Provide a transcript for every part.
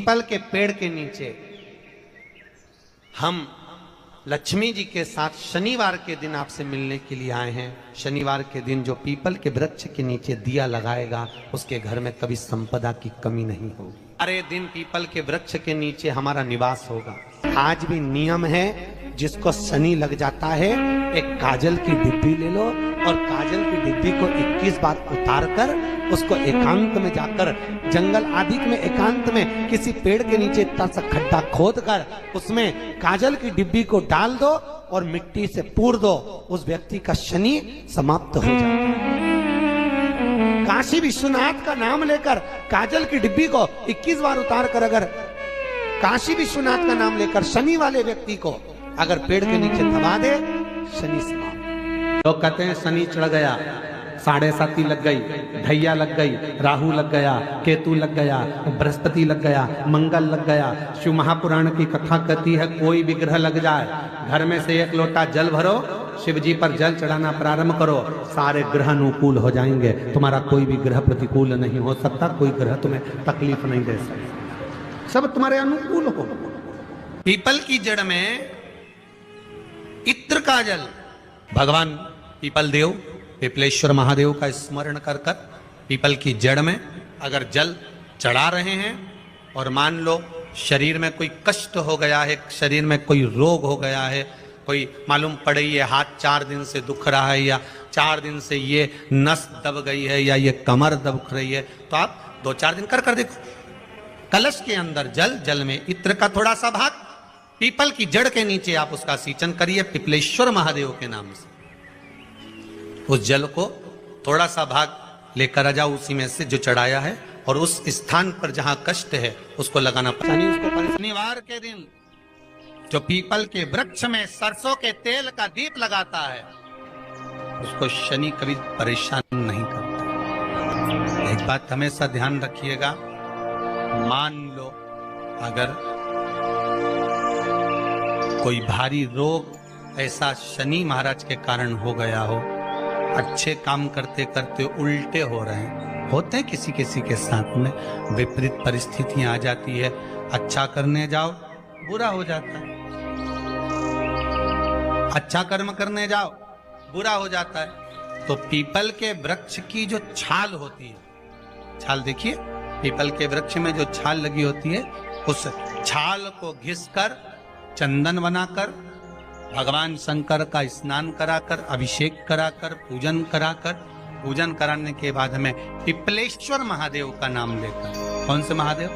People के पेड़ के नीचे हम लक्ष्मी जी के साथ शनिवार के दिन आपसे मिलने के लिए आए हैं। शनिवार के दिन जो पीपल के वृक्ष के नीचे दिया लगाएगा उसके घर में कभी संपदा की कमी नहीं होगी। अरे दिन पीपल के वृक्ष के नीचे हमारा निवास होगा। आज भी नियम है, जिसको शनि लग जाता है एक काजल की डिब्बी ले लो और काजल की डिब्बी को 21 बार उतार कर उसको एकांत में जाकर जंगल आदि में एकांत में किसी पेड़ के नीचे इतना सा खड्डा खोद कर उसमें काजल की डिब्बी को डाल दो और मिट्टी से पूर दो, उस व्यक्ति का शनि समाप्त हो जाता है। काशी विश्वनाथ का नाम लेकर काजल की डिब्बी को 21 बार उतार कर अगर काशी विश्वनाथ का नाम लेकर शनि वाले व्यक्ति को अगर पेड़ के नीचे दबा दे, शनि समाप्त। लोग कहते हैं शनि चढ़ गया, 7.5 लग गई, ढैया लग गई, राहु लग गया, केतु लग गया, बृहस्पति लग गया, मंगल लग गया। शिव महापुराण की कथा कहती है कोई भी ग्रह लग जाए, घर में से 1 लोटा जल भरो, शिव जी पर जल चढ़ाना प्रारंभ करो, सारे ग्रह अनुकूल हो जाएंगे। तुम्हारा कोई भी ग्रह प्रतिकूल नहीं हो सकता, कोई ग्रह तुम्हें तकलीफ नहीं दे सकता, सब तुम्हारे अनुकूल हो। पीपल की जड़ में इत्र का जल, भगवान पीपल देव पिपलेश्वर महादेव का स्मरण कर कर पीपल की जड़ में अगर जल चढ़ा रहे हैं और मान लो शरीर में कोई कष्ट हो गया है, शरीर में कोई रोग हो गया है, कोई मालूम पड़े ये हाथ 4 दिन से दुख रहा है या 4 दिन से ये नस दब गई है या ये कमर दब रही है, तो आप 2-4 दिन कर देखो। कलश के अंदर जल में इत्र का थोड़ा सा भाग, पीपल की जड़ के नीचे आप उसका सींचन करिए पिपलेश्वर महादेव के नाम से। उस जल को थोड़ा सा भाग लेकर आ जाओ उसी में से जो चढ़ाया है, और उस स्थान पर जहां कष्ट है उसको लगाना। शनिवार के दिन जो पीपल के वृक्ष में सरसों के तेल का दीप लगाता है उसको शनि कभी परेशान नहीं करता। एक बात हमेशा ध्यान रखिएगा, मान लो अगर कोई भारी रोग ऐसा शनि महाराज के कारण हो गया हो, अच्छे काम करते करते उल्टे हो रहे हैं, होते हैं किसी किसी के साथ में, विपरीत परिस्थितियां आ जाती है, अच्छा करने जाओ बुरा हो जाता है, अच्छा कर्म करने जाओ बुरा हो जाता है। तो पीपल के वृक्ष की जो छाल होती है, छाल देखिए पीपल के वृक्ष में जो छाल लगी होती है, उस छाल को घिसकर चंदन बनाकर भगवान शंकर का स्नान कराकर अभिषेक कराकर पूजन कराने के बाद में पिपलेश्वर महादेव का नाम लेकर, कौन से महादेव?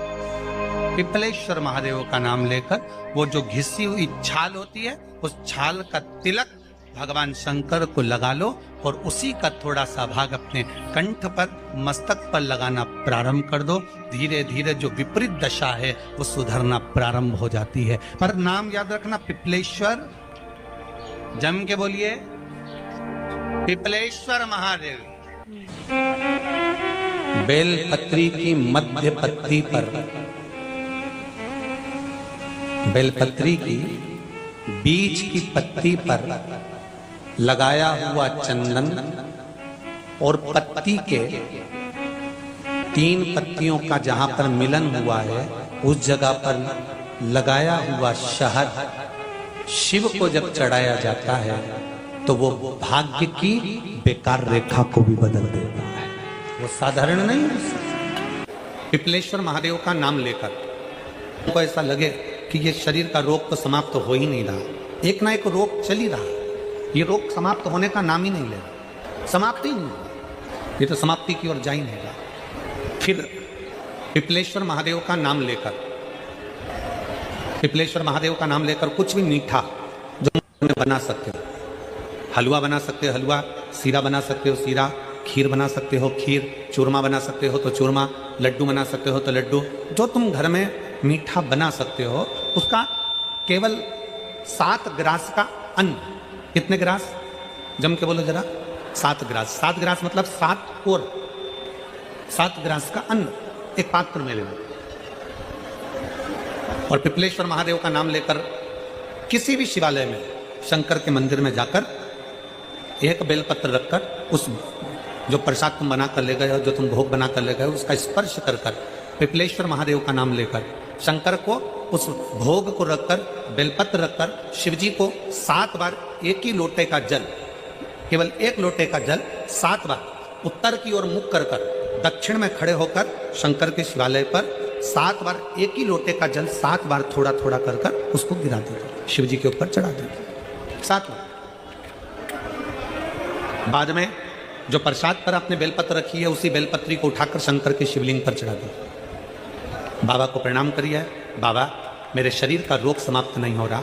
पिपलेश्वर महादेव का नाम लेकर वो जो घिसी हुई छाल होती है उस छाल का तिलक भगवान शंकर को लगा लो और उसी का थोड़ा सा भाग अपने कंठ पर मस्तक पर लगाना प्रारंभ कर दो। धीरे धीरे जो विपरीत दशा है वो सुधरना प्रारंभ हो जाती है। पर नाम याद रखना पिपलेश्वर, जम के बोलिए पिपलेश्वर महादेव। बेलपत्री की मध्य पत्ती पर, बेलपत्री की बीच की पत्ती पर लगाया हुआ चंदन और पत्ती के 3 पत्तियों का जहां पर मिलन हुआ है उस जगह पर लगाया हुआ शहद शिव को जब चढ़ाया जाता है तो वो भाग्य की बेकार रेखा को भी बदल देता है, वो साधारण नहीं है। पिपलेश्वर महादेव का नाम लेकर तो ऐसा लगे कि ये शरीर का रोग तो समाप्त हो ही नहीं रहा, एक ना एक रोग चल ही रहा, ये रोग समाप्त होने का नाम ही नहीं ले रहा, समाप्त ही नहीं, ये तो समाप्ति की ओर जा ही नहीं रहा। फिर पिपलेश्वर महादेव का नाम लेकर, पिपलेश्वर महादेव का नाम लेकर कुछ भी मीठा जो बना सकते हो, हलवा बना सकते हो हलवा, सीरा बना सकते हो सीरा, खीर बना सकते हो खीर, चूरमा बना सकते हो तो चूरमा, लड्डू बना सकते हो तो लड्डू, जो तुम घर में मीठा बना सकते हो उसका केवल 7 ग्रास का अन्न, कितने ग्रास? जम के बोलो जरा, 7 ग्रास। 7 ग्रास मतलब 7 कोर, 7 ग्रास का अन्न एक पात्र में लेना और पिपलेश्वर महादेव का नाम लेकर किसी भी शिवालय में, शंकर के मंदिर में जाकर एक बेलपत्र रखकर उस जो प्रसाद तुम बना कर ले गए हो, जो तुम भोग बना कर ले गए हो, उसका स्पर्श कर कर पिपलेश्वर महादेव का नाम लेकर शंकर को उस भोग को रखकर, बेलपत्र रखकर शिव जी को 7 बार एक ही लोटे का जल, केवल एक लोटे का जल 7 बार उत्तर की ओर मुख कर दक्षिण में खड़े होकर शंकर के शिवालय पर 7 बार एक ही लोटे का जल 7 बार थोड़ा थोड़ा कर उसको गिरा दीजिए, शिव जी के ऊपर चढ़ा दीजिए 7 बार। बाद में जो प्रसाद पर आपने बेलपत्र रखी है उसी बेलपत्री को उठाकर शंकर के शिवलिंग पर चढ़ा दीजिए। बाबा को प्रणाम करिए, बाबा मेरे शरीर का रोग समाप्त नहीं हो रहा,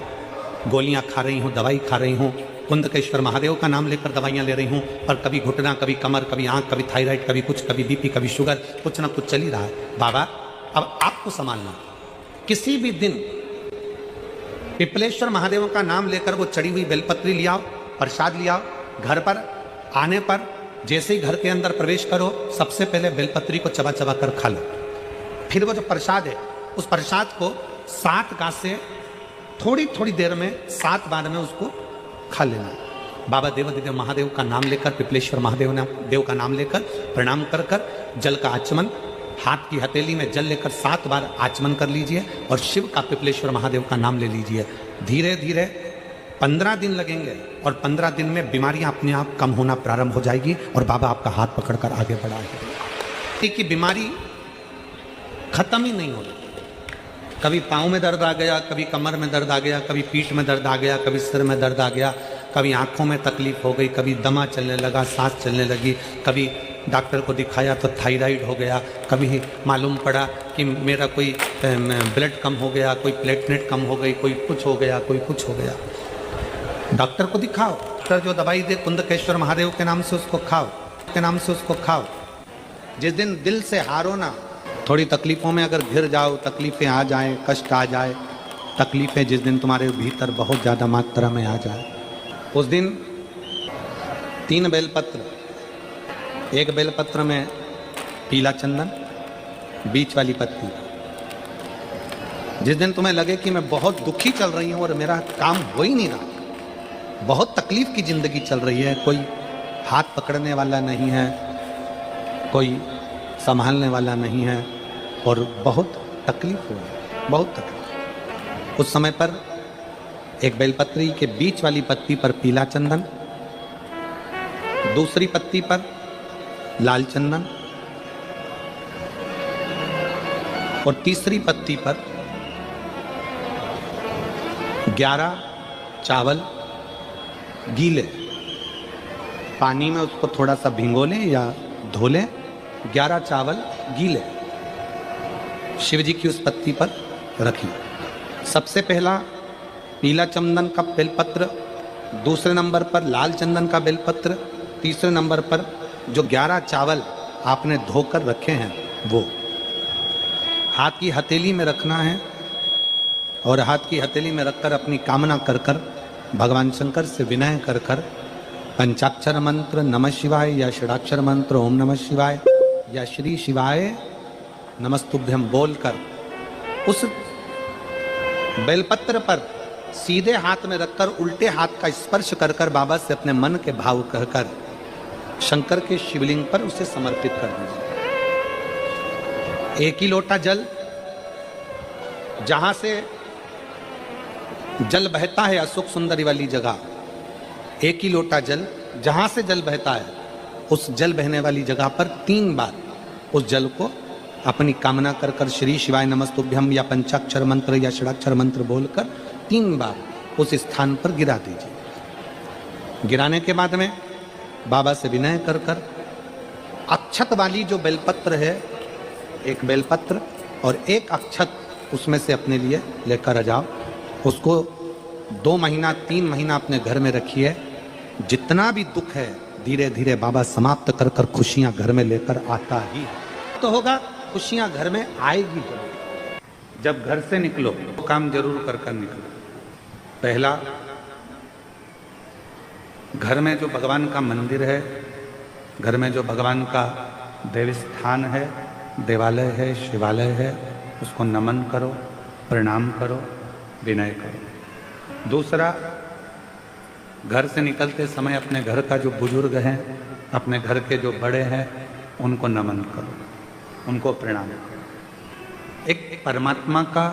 गोलियां खा रही हूँ, दवाई खा रही हूँ, कुंदकेश्वर महादेव का नाम लेकर दवाइयाँ ले रही हूँ, पर कभी घुटना, कभी कमर, कभी आँख, कभी थायराइड, कभी कुछ, कभी बीपी, कभी शुगर, कुछ ना कुछ चल ही रहा है। बाबा अब आपको संभालना। किसी भी दिन पिपलेश्वर महादेव का नाम लेकर वो चढ़ी हुई बेलपत्री लियाओ, प्रसाद लियाओ, घर पर आने पर जैसे ही घर के अंदर प्रवेश करो सबसे पहले बेलपत्री को चबा चबा कर खा लो। फिर वो जो प्रसाद है उस प्रसाद को 7 गांठ से थोड़ी थोड़ी देर में 7 बार में उसको खा लेना। बाबा देवाधिदेव महादेव का नाम लेकर, पिपलेश्वर महादेव देव का नाम लेकर प्रणाम कर कर जल का आचमन, हाथ की हथेली में जल लेकर 7 बार आचमन कर लीजिए और शिव का, पिपलेश्वर महादेव का नाम ले लीजिए। धीरे धीरे 15 दिन लगेंगे और 15 दिन में बीमारियां अपने आप कम होना प्रारंभ हो जाएगी और बाबा आपका हाथ पकड़कर आगे बढ़ाएंगे कि बीमारी खत्म ही नहीं होगी। कभी पाँव में दर्द आ गया, कभी कमर में दर्द आ गया, कभी पीठ में दर्द आ गया, कभी सिर में दर्द आ गया, कभी आंखों में तकलीफ हो गई, कभी दमा चलने लगा, सांस चलने लगी, कभी डॉक्टर को दिखाया तो थायराइड हो गया, कभी मालूम पड़ा कि मेरा कोई ब्लड कम हो गया, कोई प्लेटलेट कम हो गई, कोई कुछ हो गया, कोई कुछ हो गया। डॉक्टर को दिखाओ, डॉक्टर जो दवाई दे कुंदकेश्वर महादेव के नाम से उसको खाओ, के नाम से उसको खाओ। जिस दिन दिल से हारो ना, थोड़ी तकलीफ़ों में अगर घिर जाओ, तकलीफ़ें आ जाएं, कष्ट आ जाए, तकलीफ़ें जिस दिन तुम्हारे भीतर बहुत ज़्यादा मात्रा में आ जाए, उस दिन 3 बेलपत्र, एक बेलपत्र में पीला चंदन, बीच वाली पत्ती। जिस दिन तुम्हें लगे कि मैं बहुत दुखी चल रही हूँ और मेरा काम हो ही नहीं रहा, बहुत तकलीफ की ज़िंदगी चल रही है, कोई हाथ पकड़ने वाला नहीं है, कोई संभालने वाला नहीं है और बहुत तकलीफ हो रही, बहुत तकलीफ। उस समय पर एक बेलपत्री के बीच वाली पत्ती पर पीला चंदन, दूसरी पत्ती पर लाल चंदन और तीसरी पत्ती पर 11 चावल गीले, पानी में उसको थोड़ा सा भिगो लें या धो लें, 11 चावल गीले शिव जी की उस पत्ती पर रखिए। सबसे पहला पीला चंदन का बेलपत्र, दूसरे नंबर पर लाल चंदन का बेलपत्र, तीसरे नंबर पर जो 11 चावल आपने धोकर रखे हैं वो हाथ की हथेली में रखना है और हाथ की हथेली में रखकर अपनी कामना कर कर भगवान शंकर से विनय कर कर पंचाक्षर मंत्र नमः शिवाय या षडाक्षर मंत्र ओम नमः शिवाय या श्री शिवाय नमस्तुभ्यम बोलकर उस बेलपत्र पर सीधे हाथ में रखकर उल्टे हाथ का स्पर्श कर कर बाबा से अपने मन के भाव कहकर शंकर के शिवलिंग पर उसे समर्पित कर दीजिए। एक ही लोटा जल, जहां से जल बहता है अशोक सुंदरी वाली जगह, एक ही लोटा जल, जहां से जल बहता है उस जल बहने वाली जगह पर 3 बार उस जल को अपनी कामना कर कर श्री शिवाय नमस्तुभ्यम या पंचाक्षर मंत्र या षडाक्षर मंत्र बोलकर 3 बार उस स्थान पर गिरा दीजिए। गिराने के बाद में बाबा से विनय कर कर अक्षत वाली जो बेलपत्र है, एक बेलपत्र और एक अक्षत उसमें से अपने लिए लेकर आ जाओ। उसको 2 महीना 3 महीना अपने घर में रखिए। जितना भी दुख है धीरे धीरे बाबा समाप्त कर कर खुशियां घर में लेकर आता ही तो होगा। खुशियां घर में आएगी जरूर। जब घर से निकलो तो काम जरूर कर कर निकलो। पहला, घर में जो भगवान का मंदिर है, घर में जो भगवान का देव स्थान है, देवालय है, शिवालय है, उसको नमन करो, प्रणाम करो, विनय करो। दूसरा, घर से निकलते समय अपने घर का जो बुजुर्ग हैं, अपने घर के जो बड़े हैं, उनको नमन करो, उनको प्रणाम करो। एक परमात्मा का